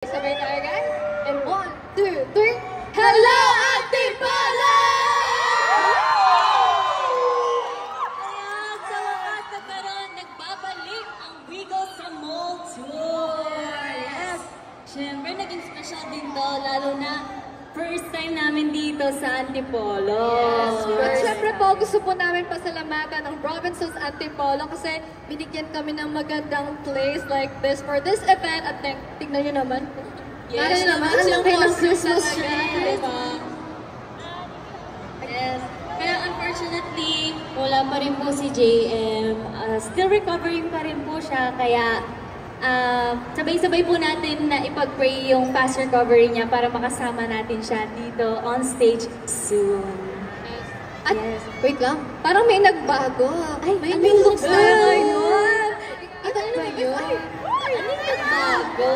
Sabay tayo guys. And 1, 2, 3. Hello, Antipolo! Kaya sa wakas nagkaroon, nagbabalik ang Wiggle sa Mall Tour. Yes! Siyempre, naging special din to, lalo na first time namin dito sa Antipolo. Yes, at syempre po, gusto po namin pasalamatan ang Robinsons Antipolo kasi binigyan kami ng magandang place like this for this event. At tignan nyo naman. Yes, naman, ang laki ng Christmas Christmas tree, tree. diba? Yes. Pero unfortunately, wala pa rin po si JM. Still recovering pa rin po siya, kaya sabay-sabay po natin na ipag-pray yung fast recovery niya para makasama natin siya dito on stage soon. At, wait lang, parang may nagbago. Ay, may ano new yung looks na nagbago? ngayon. Ano ba yun? Ano yung nagbago?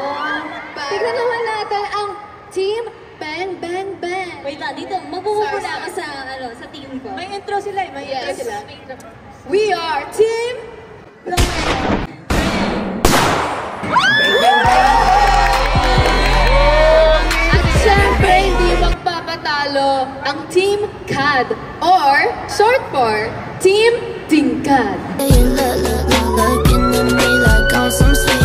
Tignan naman natin ang Team Bang Bang Bang. Wait lang, dito, magpupula ako sa, sa team ko. May intro sila eh, may intro Yes. sila. We are Team At syempre, hindi magpapatalo ang Team CAD or short for Team Tingkad. Looking at me like I'm some sweet